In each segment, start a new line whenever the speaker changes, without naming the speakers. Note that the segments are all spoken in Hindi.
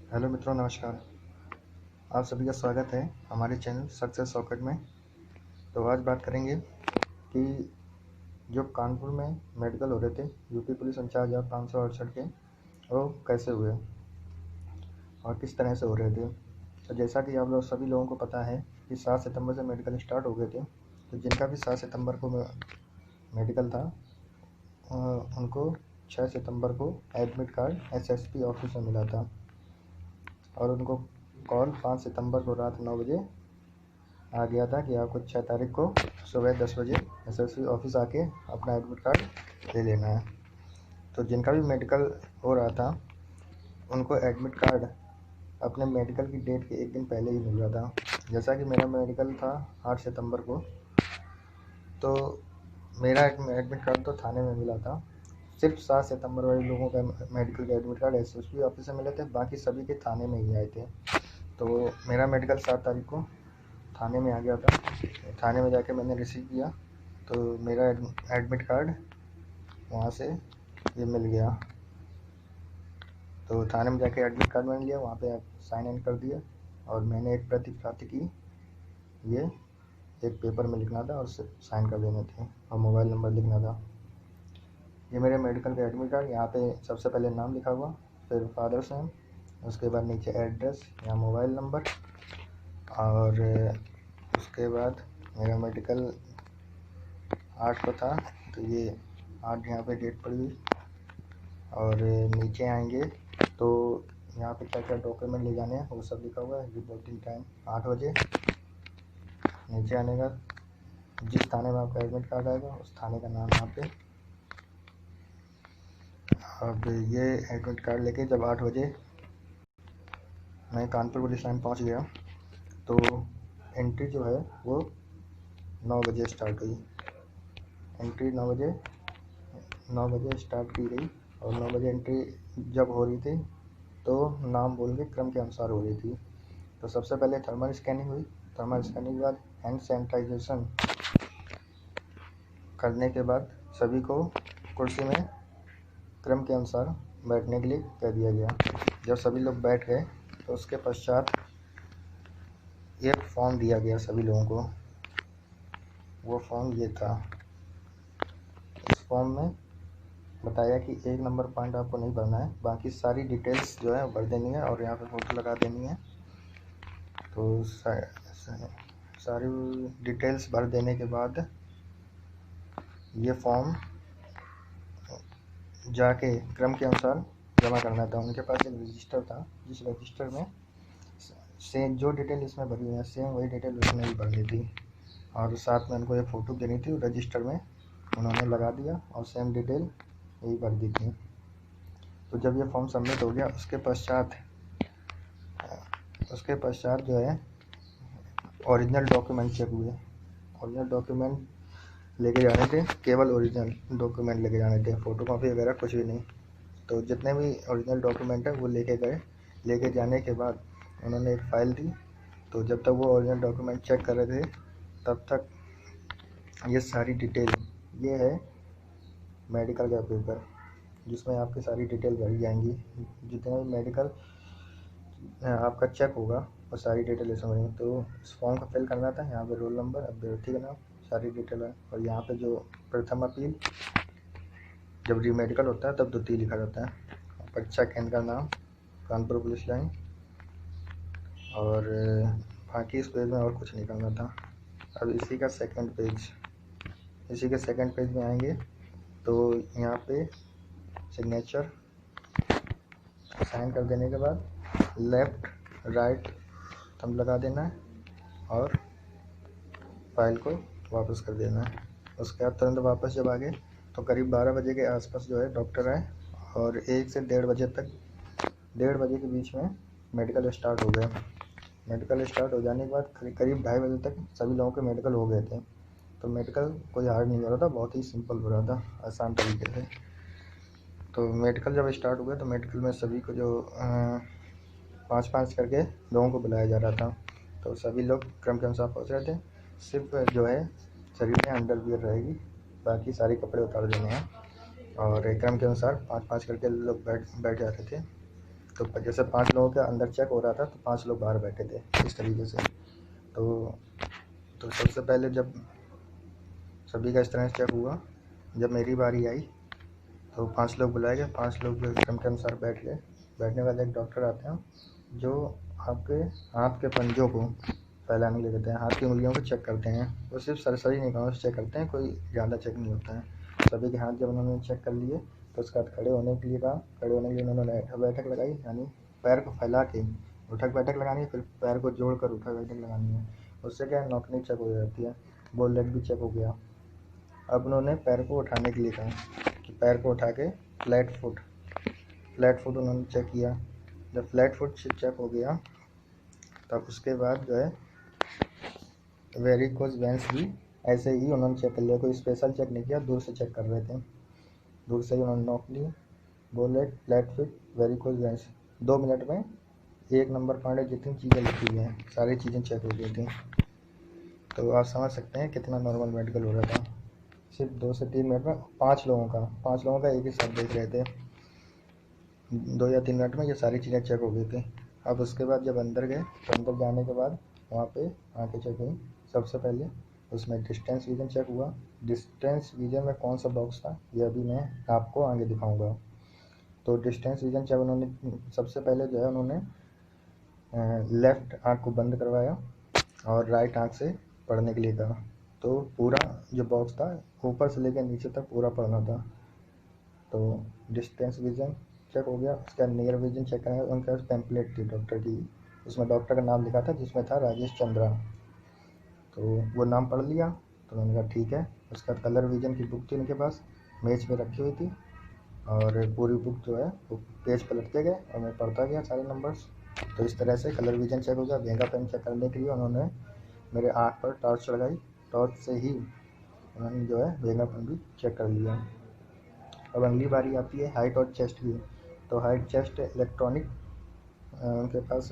हेलो मित्रों, नमस्कार। आप सभी का स्वागत है हमारे चैनल सक्सेस सॉकेट में। तो आज बात करेंगे कि जो कानपुर में मेडिकल हो रहे थे यूपी पुलिस 49,568 के, वो कैसे हुए और किस तरह से हो रहे थे। तो जैसा कि आप लोग सभी लोगों को पता है कि 7 सितंबर से मेडिकल स्टार्ट हो गए थे। तो जिनका भी 7 सितंबर को मेडिकल था, उनको 6 सितंबर को एडमिट कार्ड एसएसपी ऑफिस में मिला था और उनको कॉल 5 सितंबर को रात 9 बजे आ गया था कि आपको 6 तारीख को सुबह 10 बजे एसएसपी ऑफिस आके अपना एडमिट कार्ड ले लेना है। तो जिनका भी मेडिकल हो रहा था उनको एडमिट कार्ड अपने मेडिकल की डेट के एक दिन पहले ही मिल रहा था। जैसा कि मेरा मेडिकल था 8 सितंबर को, तो मेरा एडमिट कार्ड तो थाने में मिला था। सिर्फ 7 सितंबर वाले लोगों का मेडिकल के एडमिट कार्ड एसएसपी ऑफिस से मिले थे, बाकी सभी के थाने में ही आए थे। तो मेरा मेडिकल 7 तारीख को थाने में आ गया था। थाने में जाके मैंने रिसीव किया तो मेरा एडमिट कार्ड वहाँ से ये मिल गया। तो थाने में जाके एडमिट कार्ड मैंने लिया, वहाँ पे साइन इन कर दिया और मैंने एक प्रति प्राप्ति की। ये एक पेपर में लिखना था और साइन कर देने थे और मोबाइल नंबर लिखना था। ये मेरे मेडिकल का एडमिट कार्ड। यहाँ पे सबसे पहले नाम लिखा हुआ, फिर फादर्स नेम, उसके बाद नीचे एड्रेस या मोबाइल नंबर, और उसके बाद मेरा मेडिकल 8 को था तो ये 8 यहाँ पे डेट पड़ी हुई। और नीचे आएंगे तो यहाँ पे क्या क्या डॉक्यूमेंट ले जाने हैं वो सब लिखा हुआ है। रिपोर्टिंग टाइम 8 बजे। नीचे आने का जिस थाने में आपका एडमिट कार्ड आएगा उस थाने का नाम यहाँ पे। अब ये एडमिट कार्ड लेके जब 8 बजे मैं कानपुर पुलिस लाइन पहुँच गया तो एंट्री जो है वो 9 बजे स्टार्ट हुई। एंट्री 9 बजे स्टार्ट की गई और 9 बजे एंट्री जब हो रही थी तो नाम बोल के क्रम के अनुसार हो रही थी। तो सबसे पहले थर्मल स्कैनिंग हुई। थर्मल स्कैनिंग के बाद हैंड सैनिटाइजेशन करने के बाद सभी को कुर्सी में क्रम के अनुसार बैठने के लिए कह दिया गया। जब सभी लोग बैठ गए तो उसके पश्चात एक फॉर्म दिया गया सभी लोगों को। वो फॉर्म ये था। इस फॉर्म में बताया कि 1 नंबर पॉइंट आपको नहीं भरना है, बाकी सारी डिटेल्स जो है भर देनी है और यहाँ पे फोटो लगा देनी है। तो सारी डिटेल्स भर देने के बाद ये फॉर्म जाके क्रम के अनुसार जमा करना था। उनके पास एक रजिस्टर था, जिस रजिस्टर में सेम जो डिटेल इसमें भरी हुई है सेम वही डिटेल उसमें भी भरनी थी और साथ में उनको एक फ़ोटो देनी थी। रजिस्टर में उन्होंने लगा दिया और सेम डिटेल यही भर दी थी। तो जब ये फॉर्म सबमिट हो गया उसके पश्चात जो है ओरिजिनल डॉक्यूमेंट चेक हुए। ओरिजिनल डॉक्यूमेंट लेके जाने थे, केवल ओरिजिनल डॉक्यूमेंट लेके जाने थे, फ़ोटो कॉपी वगैरह कुछ भी नहीं। तो जितने भी ओरिजिनल डॉक्यूमेंट है वो लेके गए। लेके जाने के बाद उन्होंने एक फ़ाइल दी। तो जब तक वो ओरिजिनल डॉक्यूमेंट चेक कर रहे थे तब तक ये सारी डिटेल, ये है मेडिकल का पेपर जिसमें आपकी सारी डिटेल भरी जाएंगी। जितना भी मेडिकल आपका चेक होगा वो सारी डिटेल इसमें भरेंगे। तो इस फॉर्म को फिल करना था। यहाँ पे रोल नंबर, अभ्यर्थी का नाम, सारी डिटेल है। और यहाँ पे जो प्रथम अपील, जब री मेडिकल होता है तब द्वितीय लिखा जाता है। परीक्षा केंद्र का नाम कानपुर पुलिस लाइन, और बाकी इस पेज में और कुछ नहीं करना था। अब इसी के सेकंड पेज में आएंगे तो यहाँ पे सिग्नेचर साइन कर देने के बाद लेफ़्ट राइट थंब लगा देना है और फाइल को वापस कर देना है। उसके बाद तुरंत वापस जब आ गए तो करीब 12 बजे के आसपास जो है डॉक्टर आए और 1 से 1:30 बजे तक, 1:30 बजे के बीच में मेडिकल स्टार्ट हो गया। मेडिकल स्टार्ट हो जाने के बाद करीब 2:30 बजे तक सभी लोगों के मेडिकल हो गए थे। तो मेडिकल कोई हार्ड नहीं हो रहा था, बहुत ही सिंपल हो रहा था, आसान तरीके से। तो मेडिकल जब स्टार्ट हुआ तो मेडिकल में सभी को जो 5-5 करके लोगों को बुलाया जा रहा था। तो सभी लोग क्रम के अनुसार पहुँच रहे थे। सिर्फ जो है शरीर में अंडरवियर रहेगी, बाकी सारे कपड़े उतार देने हैं। और क्रम के अनुसार 5-5 करके लोग बैठ जा रहे थे। तो जैसे 5 लोगों के अंदर चेक हो रहा था तो 5 लोग बाहर बैठे थे इस तरीके से। तो सबसे पहले जब सभी का इस तरह से चेक हुआ, जब मेरी बारी आई तो 5 लोग बुलाए गए, 5 लोग क्रम के अनुसार बैठ गए। बैठने वाले एक डॉक्टर आते हैं जो आपके हाथ के पंजों को फैलाने के लिए देते हैं, हाथ की उंगलियों को चेक करते हैं। वो सिर्फ सरसरी निगाहों से चेक करते हैं, कोई ज़्यादा चेक नहीं होता है। सभी के हाथ जब उन्होंने चेक कर लिए तो उसके बाद खड़े होने के लिए कहा। खड़े होने के लिए उन्होंने बैठक लगाई, यानी पैर को फैला के उठक बैठक लगानी है, फिर पैर को जोड़कर उठक बैठक लगानी है। उससे क्या है, नौकनी चेक हो जाती है, बोल लेग भी चेक हो गया। अब उन्होंने पैर को उठाने के लिए कहा कि पैर को उठा के फ्लैट फुट उन्होंने चेक किया। जब फ्लैट फुट चेक हो गया तब उसके बाद जो है वेरिकोज वेंस भी ऐसे ही उन्होंने चेक कर लिया। कोई स्पेशल चेक नहीं किया, दूर से चेक कर रहे थे। दूर से ही उन्होंने नोक ली, बोले flat foot varicose veins. 2 minute में 1 नंबर पॉइंट जितनी चीज़ें लिखी हुई हैं सारी चीज़ें चेक हो गई थी। तो आप समझ सकते हैं कितना नॉर्मल मेडिकल हो रहा था। सिर्फ 2 से 3 मिनट में 5 लोगों का एक ही साथ देख रहे थे। 2 या 3 मिनट में ये सारी चीज़ें चेक हो गई थी। अब उसके बाद जब अंदर गए तो अंदर जाने के बाद वहाँ पे आँखें चेक हुई। सबसे पहले उसमें डिस्टेंस विजन चेक हुआ। डिस्टेंस विजन में कौन सा बॉक्स था ये अभी मैं आपको आगे दिखाऊंगा। तो डिस्टेंस विजन चेक उन्होंने सबसे पहले जो है उन्होंने लेफ़्ट आँख को बंद करवाया और राइट आँख से पढ़ने के लिए कहा। तो पूरा जो बॉक्स था ऊपर से लेकर नीचे तक पूरा पढ़ना था। तो डिस्टेंस विजन चेक हो गया। उसका नियर विजन चेक करेंगे। उनके पास पैम्पलेट थी डॉक्टर की, उसमें डॉक्टर का नाम लिखा था जिसमें था राजेश चंद्रा। तो वो नाम पढ़ लिया तो उन्होंने कहा ठीक है। उसका कलर विजन की बुक थी उनके पास, मेज पे रखी हुई थी और पूरी बुक जो है वो पेज पर लटके गए और मैं पढ़ता गया सारे नंबर्स। तो इस तरह से कलर विजन चेक हो गया। वेगा पेन चेक करने के लिए उन्होंने मेरे आँख पर टॉर्च लगाई, टॉर्च से ही उन्होंने जो है वेगा पेन भी चेक कर लिया। अब अगली बारी आती है हाइट और चेस्ट की। तो हाइट चेस्ट इलेक्ट्रॉनिक उनके पास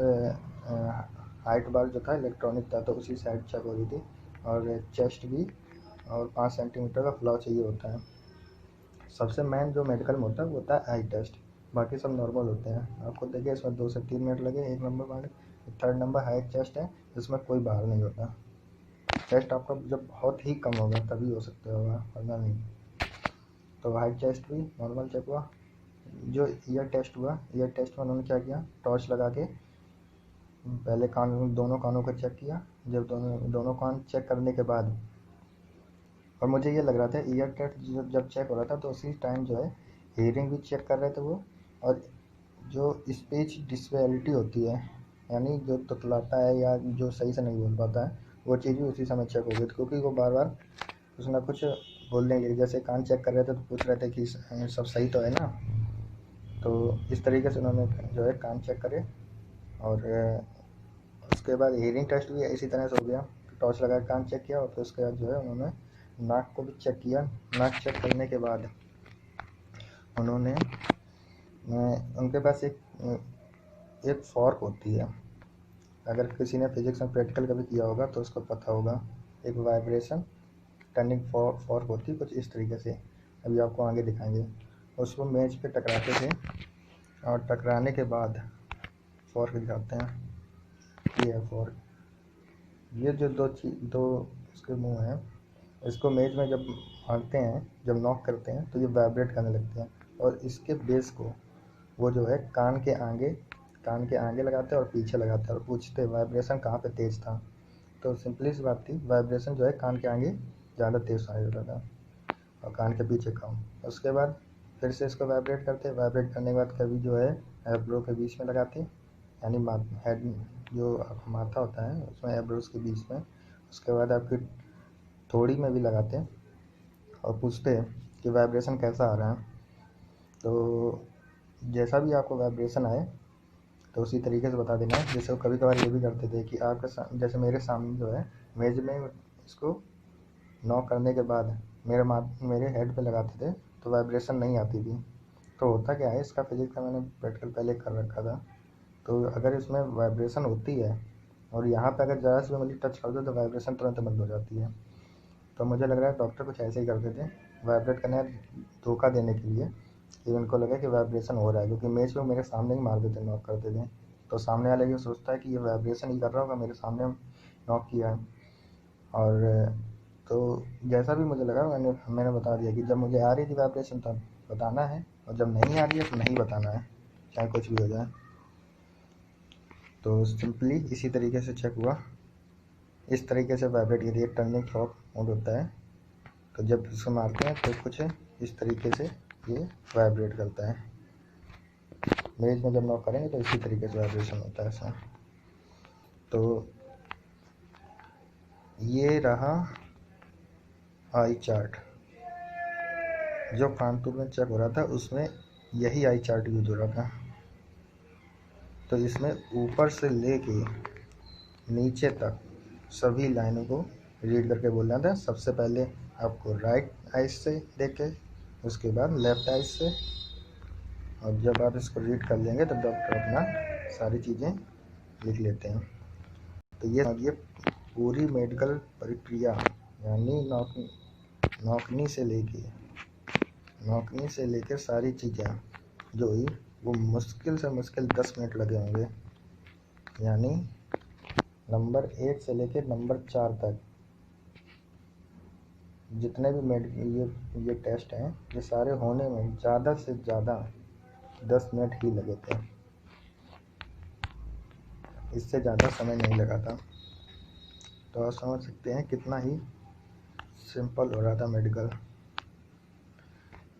हाइट बार जो था इलेक्ट्रॉनिक था, तो उसी से हाइट चेक हो रही थी और चेस्ट भी, और 5 सेंटीमीटर का फ्लॉ चाहिए होता है। सबसे मेन जो मेडिकल में होता है वो होता है आई टेस्ट, बाकी सब नॉर्मल होते हैं। आपको देखिए इसमें 2 से 3 मिनट लगे 1 नंबर बाहर। 3rd नंबर हाइट चेस्ट है, इसमें कोई बाहर नहीं होता। टेस्ट आपका जब बहुत ही कम होगा तभी हो सकता होगा, वरना नहीं। तो हाइट चेस्ट भी नॉर्मल चेक हुआ। जो ईयर टेस्ट हुआ, ईयर टेस्ट में उन्होंने क्या किया, टॉर्च लगा के पहले दोनों कानों को चेक किया। जब दोनों कान चेक करने के बाद, और मुझे ये लग रहा था ईयर टेस्ट जब चेक हो रहा था तो उसी टाइम जो है हियरिंग भी चेक कर रहे थे वो। और जो स्पीच डिसेबिलिटी होती है, यानी जो तुतलाता है या जो सही से नहीं बोल पाता है, वो चीज़ भी उसी समय चेक हो गई थी, क्योंकि वो बार बार कुछ ना कुछ बोलने लगे। जैसे कान चेक कर रहे थे तो पूछ रहे थे कि सब सही तो है ना। तो इस तरीके से उन्होंने जो है कान चेक करे। और उसके बाद हियरिंग टेस्ट भी इसी तरह से हो गया। टॉर्च लगा कान चेक किया और फिर उसके बाद जो है उन्होंने नाक को भी चेक किया। नाक चेक करने के बाद उन्होंने उनके पास एक फॉर्क होती है, अगर किसी ने फिजिक्स में प्रैक्टिकल कभी किया होगा तो उसको पता होगा। एक वाइब्रेशन टर्निंग फॉर्क होती है कुछ इस तरीके से, अभी आपको आगे दिखाएंगे। उसको मेज पे टकराते थे और टकराने के बाद फॉर्क दिखाते हैं, ये है फॉर्क। ये जो दो इसके मुंह हैं, इसको मेज में जब भागते हैं, जब नॉक करते हैं तो ये वाइब्रेट करने लगते हैं। और इसके बेस को वो जो है कान के आगे लगाते हैं और पीछे लगाते हैं और पूछते हैं वाइब्रेशन कहाँ पे तेज़ था। तो सिंपली सी बात थी, वाइब्रेशन जो है कान के आगे ज़्यादा तेज़ आ जाता था और कान के पीछे कम। उसके बाद फिर से इसको वाइब्रेट करते, वाइब्रेट करने के बाद कभी जो है एब्रो के बीच में लगाते, यानी हेड जो माथा होता है उसमें एब्रोज के बीच में। उसके बाद आपकी थोड़ी में भी लगाते हैं और पूछते हैं कि वाइब्रेशन कैसा आ रहा है। तो जैसा भी आपको वाइब्रेशन आए तो उसी तरीके से बता देना है। जैसे वो कभी कभार ये भी करते थे कि आपके जैसे मेरे सामने जो है मेज में इसको नॉक करने के बाद मेरे हेड पे लगाते थे तो वाइब्रेशन नहीं आती थी। तो होता क्या है, इसका फिजिक्स का मैंने प्रैक्टिकल पहले कर रखा था। तो अगर इसमें वाइब्रेशन होती है और यहाँ पे अगर ज़रा सी भी मतलब टच कर दो तो वाइब्रेशन तुरंत बंद हो जाती है। तो मुझे लग रहा है डॉक्टर कुछ ऐसे ही करते थे, वाइब्रेट करना धोखा देने के लिए कि उनको लगा कि वाइब्रेशन हो रहा है, क्योंकि मैच में मेरे सामने ही मार देते, नॉक करते थे। तो सामने वाला ये सोचता है कि ये वाइब्रेशन ही कर रहा होगा, मेरे सामने नॉक किया है। और तो जैसा भी मुझे लगा मैंने बता दिया कि जब मुझे आ रही थी वाइब्रेशन तब बताना है, और जब नहीं आ रही है तो नहीं बताना है, चाहे कुछ भी हो जाए। तो सिंपली इसी तरीके से चेक हुआ, इस तरीके से वाइब्रेट करिए। एक टर्निंग फ्रॉक मोड होता है, तो जब इसको मारते हैं तो कुछ इस तरीके से ये वाइब्रेट करता है। मेज में जब नॉक करेंगे तो इसी तरीके से वाइब्रेशन होता है ऐसा। तो ये रहा आई चार्ट। जो कानपुर में चेक हो रहा था उसमें यही आई चार्ट यूज हो रहा था। तो इसमें ऊपर से लेके नीचे तक सभी लाइनों को रीड करके बोलना था। सबसे पहले आपको राइट आइज से देखे, उसके बाद लेफ्ट आइज से, और जब आप इसको रीड कर लेंगे तो डॉक्टर अपना सारी चीज़ें लिख लेते हैं। तो ये पूरी मेडिकल प्रक्रिया, यानी नौकनी से लेके सारी चीज़ें जो हुई वो मुश्किल से मुश्किल 10 मिनट लगे होंगे। यानी नंबर 1 से लेके नंबर 4 तक जितने भी ये टेस्ट हैं, ये सारे होने में ज़्यादा से ज़्यादा 10 मिनट ही लगे थे, इससे ज़्यादा समय नहीं लगा था। तो आप समझ सकते हैं कितना ही सिंपल हो रहा था मेडिकल।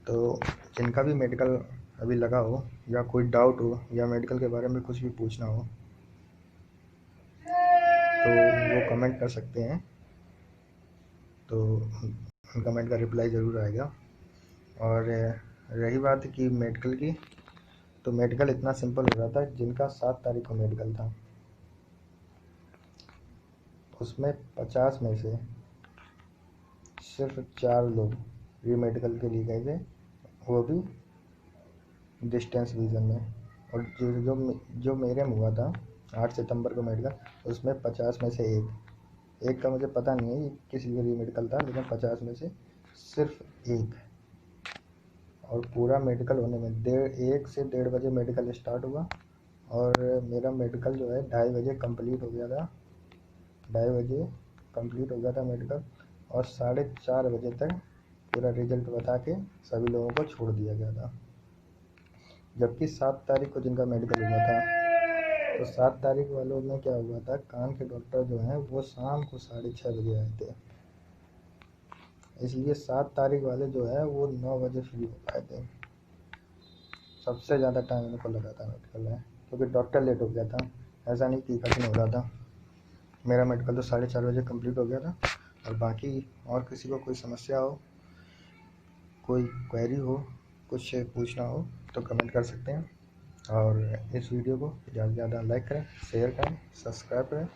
तो जिनका भी मेडिकल अभी लगा हो, या कोई डाउट हो, या मेडिकल के बारे में कुछ भी पूछना हो, तो वो कमेंट कर सकते हैं। तो उन कमेंट का रिप्लाई ज़रूर आएगा। और रही बात कि मेडिकल की, तो मेडिकल इतना सिंपल हो रहा था। जिनका 7 तारीख को मेडिकल था, उसमें 50 में से सिर्फ 4 लोग री मेडिकल के लिए गए थे, वो भी डिस्टेंस रीजन में। और जो मेरे में हुआ था 8 सितंबर को मेडिकल, उसमें 50 में से एक का मुझे पता नहीं है किस लिए री मेडिकल था, लेकिन 50 में से सिर्फ एक। और पूरा मेडिकल होने में 1 से 1:30 बजे मेडिकल स्टार्ट हुआ, और मेरा मेडिकल जो है 2:30 बजे कंप्लीट हो गया था। 2:30 बजे कंप्लीट हो गया था मेडिकल, और 4:30 बजे तक पूरा रिजल्ट बता के सभी लोगों को छोड़ दिया गया था। जबकि 7 तारीख को जिनका मेडिकल हुआ था, तो 7 तारीख वालों में क्या हुआ था, कान के डॉक्टर जो हैं वो शाम को 6:30 बजे आए थे, इसलिए 7 तारीख वाले जो है वो 9 बजे फ्री हो पाए थे। सबसे ज़्यादा टाइम उनको लगा था मेडिकल में, क्योंकि डॉक्टर लेट हो गया था। ऐसा नहीं कि कठिन हो रहा था। मेरा मेडिकल तो 4:30 बजे कंप्लीट हो गया था। और बाकी और किसी को कोई समस्या हो, कोई क्वेरी हो, कुछ पूछना हो, तो कमेंट कर सकते हैं। और इस वीडियो को ज़्यादा से ज़्यादा लाइक करें, शेयर करें, सब्सक्राइब करें।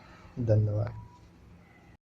धन्यवाद।